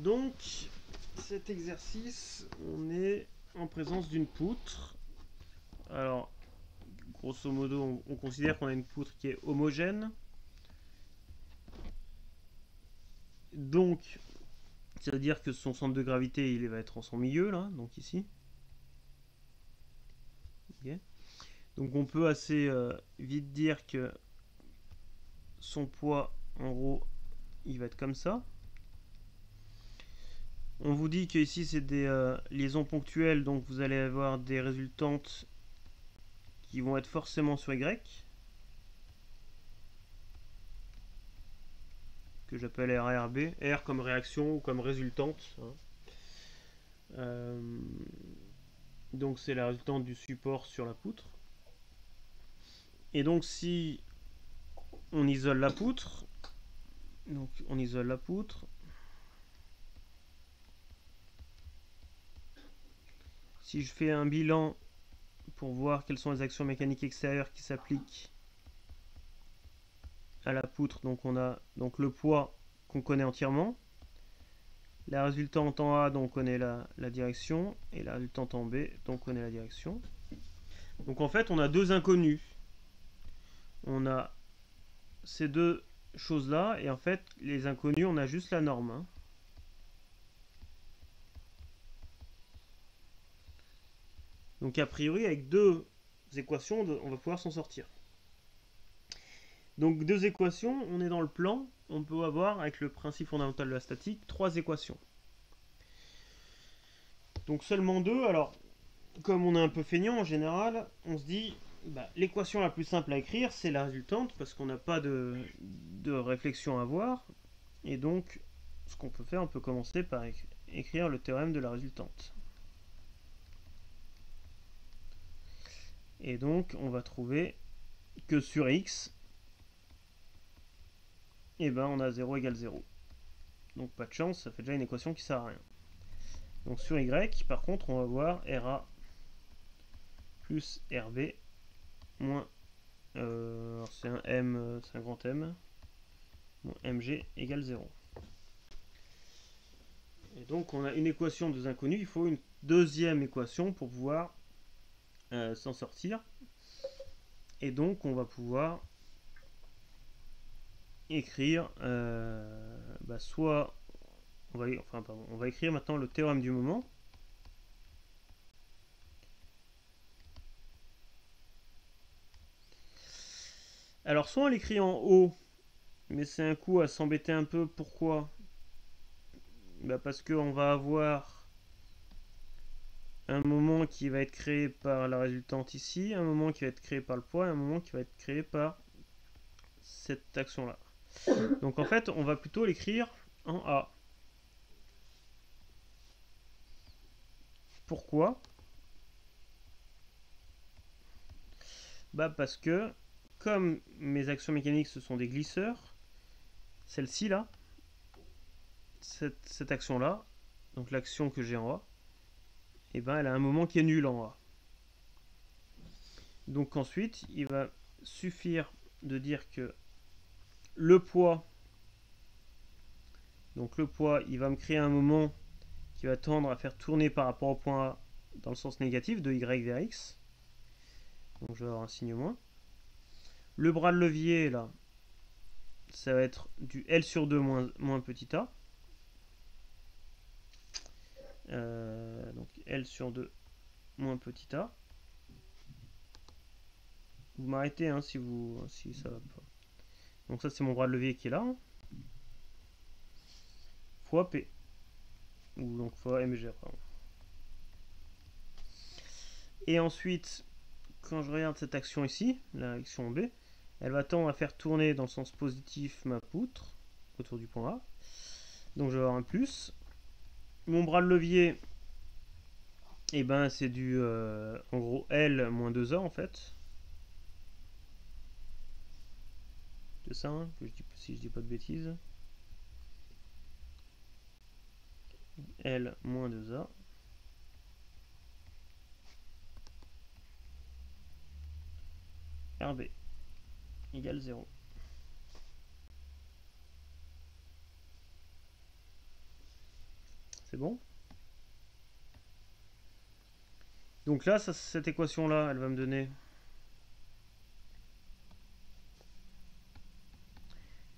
Donc, cet exercice, on est en présence d'une poutre. Alors, grosso modo, on considère qu'on a une poutre qui est homogène. Donc, ça veut dire que son centre de gravité, il va être en son milieu, là, donc ici. Okay. Donc, on peut assez vite dire que son poids, en gros, il va être comme ça. On vous dit que ici c'est des liaisons ponctuelles, donc vous allez avoir des résultantes qui vont être forcément sur Y, que j'appelle R A R B, R comme réaction ou comme résultante. Donc c'est la résultante du support sur la poutre. Et donc si on isole la poutre, donc on isole la poutre, si je fais un bilan pour voir quelles sont les actions mécaniques extérieures qui s'appliquent à la poutre, donc on a donc le poids qu'on connaît entièrement, la résultante en A, donc on connaît la direction, et la résultante en B, donc on connaît la direction. Donc en fait, on a deux inconnus. On a ces deux choses-là, et en fait, les inconnus, on a juste la norme. Hein. Donc a priori, avec deux équations, on va pouvoir s'en sortir. Donc deux équations, on est dans le plan, on peut avoir, avec le principe fondamental de la statique, trois équations. Donc seulement deux, alors, comme on est un peu feignant en général, on se dit, bah, l'équation la plus simple à écrire, c'est la résultante, parce qu'on n'a pas de réflexion à avoir. Et donc, ce qu'on peut faire, on peut commencer par écrire le théorème de la résultante. Et donc, on va trouver que sur x, eh ben, on a 0 égale 0. Donc, pas de chance, ça fait déjà une équation qui sert à rien. Donc, sur y, par contre, on va voir RA plus RB moins... c'est un M, c'est un grand M. MG égale 0. Et donc on a une équation de deux inconnus, il faut une deuxième équation pour pouvoir s'en sortir. Et donc on va pouvoir écrire soit on va écrire maintenant le théorème du moment. Alors soit on l'écrit en haut, mais c'est un coup à s'embêter un peu. Pourquoi? Parce qu'on va avoir un moment qui va être créé par la résultante ici, un moment qui va être créé par le poids, et un moment qui va être créé par cette action-là. Donc en fait, on va plutôt l'écrire en A. Pourquoi? Parce que, comme mes actions mécaniques ce sont des glisseurs, celle-ci là, cette action-là, donc l'action que j'ai en A, et elle a un moment qui est nul en A. Donc ensuite, il va suffire de dire que le poids, donc le poids, il va me créer un moment qui va tendre à faire tourner par rapport au point A dans le sens négatif, de Y vers X. Donc je vais avoir un signe moins. Le bras de levier, là, ça va être du L sur 2 moins petit a. Donc L sur 2 moins petit a. Vous m'arrêtez hein, si ça va pas. Donc ça c'est mon bras de levier qui est là. Hein. Fois P. Ou donc fois MG. Pardon. Et ensuite, quand je regarde cette action ici, l'action B, elle va tendre à faire tourner dans le sens positif ma poutre autour du point A. Donc je vais avoir un plus. Mon bras de levier, c'est du en gros L moins 2A en fait. C'est ça, hein, si je dis pas de bêtises. L moins 2A. RB égale 0. C'est bon? Donc là, cette équation-là, elle va me donner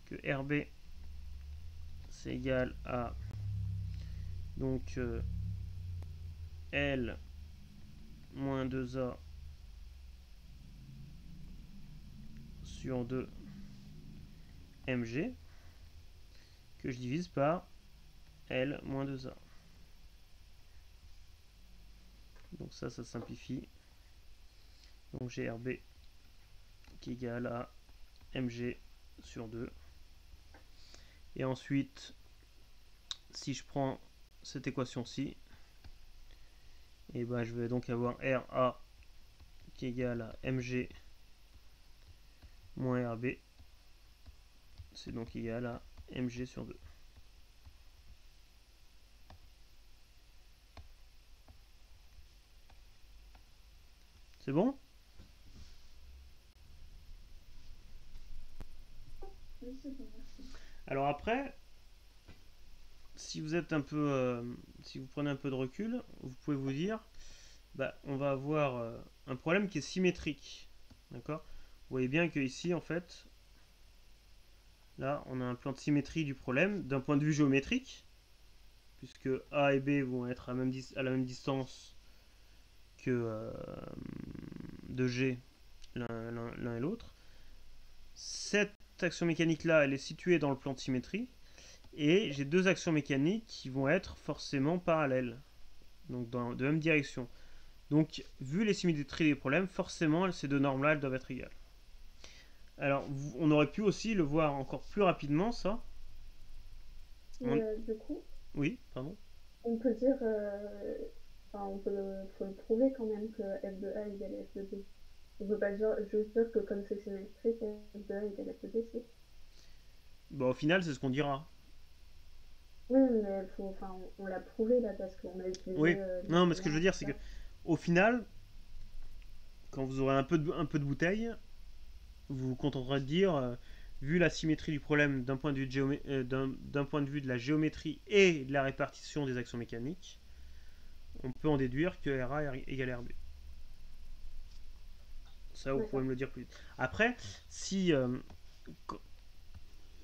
que RB c'est égal à donc L moins 2A sur 2 mg que je divise par L moins 2A. Donc ça simplifie. Donc j'ai RB qui est égal à mg sur 2. Et ensuite, si je prends cette équation-ci, et ben je vais donc avoir RA qui est égal à mg moins RB. C'est donc égal à mg sur 2. C'est bon? Oui, c'est bon, merci. Alors après, si vous êtes un peu, si vous prenez un peu de recul, vous pouvez vous dire, bah, on va avoir un problème qui est symétrique, d'accord? Vous voyez bien que ici, en fait, là, on a un plan de symétrie du problème d'un point de vue géométrique, puisque A et B vont être à la même distance que de G l'un et l'autre. Cette action mécanique là, elle est située dans le plan de symétrie, et j'ai deux actions mécaniques qui vont être forcément parallèles, donc de même direction. Donc, vu les symétries des problèmes, forcément, ces deux normes-là, elles doivent être égales. Alors, on aurait pu aussi le voir encore plus rapidement, ça. Mais du coup, Oui, pardon. on peut dire, enfin, faut le prouver quand même que f de A égale f de B. On peut pas juste dire que comme c'est symétrique, f de A égale f de B, c'est. Bon, au final, c'est ce qu'on dira. Oui, mais enfin, on l'a prouvé là parce qu'on a utilisé Oui. les Non, mais ce que je veux éléments, dire, tout c'est que ça. au final, quand vous aurez un peu de bouteille, vous vous contenterez de dire, vu la symétrie du problème d'un point, d'un point de vue de la géométrie et de la répartition des actions mécaniques, on peut en déduire que RA égale RB. Ça, vous pouvez D'accord. me le dire plus vite. Après, si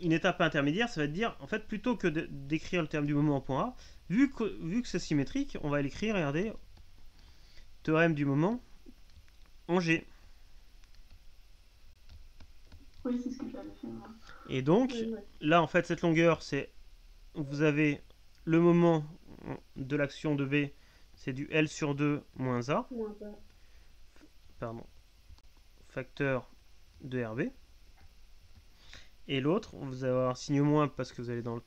une étape intermédiaire, ça va être dire, en fait, plutôt que d'écrire le terme du moment en point A, vu que c'est symétrique, on va l'écrire, regardez, théorème du moment en G. Oui, c'est ce que j'avais fait moi. Et donc, Oui, ouais. là, en fait, cette longueur, c'est, vous avez le moment de l'action de B, c'est du L sur 2 moins A, Moins pas. pardon, facteur de RB. Et l'autre, vous allez avoir un signe moins parce que vous allez dans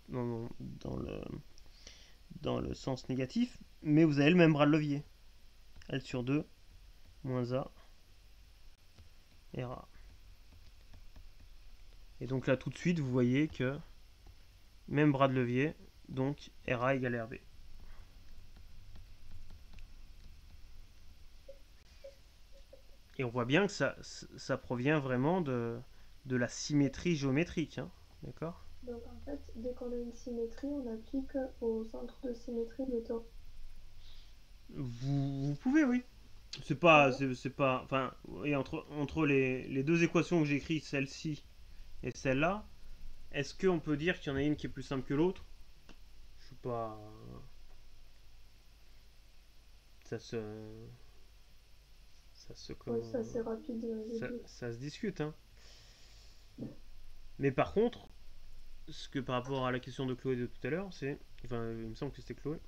le sens négatif, mais vous avez le même bras de levier. L sur 2 moins A RA. Et donc là, tout de suite, vous voyez que même bras de levier, donc RA égale RB. Et on voit bien que ça provient vraiment de la symétrie géométrique. Hein. D'accord? Donc en fait, dès qu'on a une symétrie, on applique au centre de symétrie le temps. Vous pouvez, oui. Ah ouais? C'est pas, enfin, et entre les deux équations que j'écris, celle-ci et celle-là, est-ce qu'on peut dire qu'il y en a une qui est plus simple que l'autre? Je sais pas. Ça se, ça se, Oui, comment, c'est assez rapide les deux. ça se discute. Hein. Mais par contre, ce que par rapport à la question de Chloé de tout à l'heure, c'est, enfin, il me semble que c'était Chloé.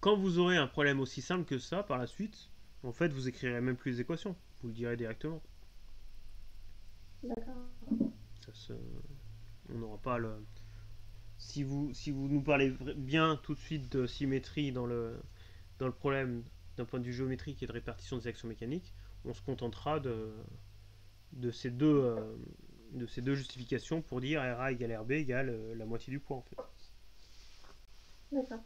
Quand vous aurez un problème aussi simple que ça par la suite, en fait, vous écrirez même plus les équations. Vous le direz directement. D'accord. Ça se, on n'aura pas le. Si vous nous parlez bien tout de suite de symétrie dans le problème d'un point de vue géométrique et de répartition des actions mécaniques, on se contentera de ces de ces deux justifications pour dire RA égale RB égale la moitié du poids en fait. D'accord.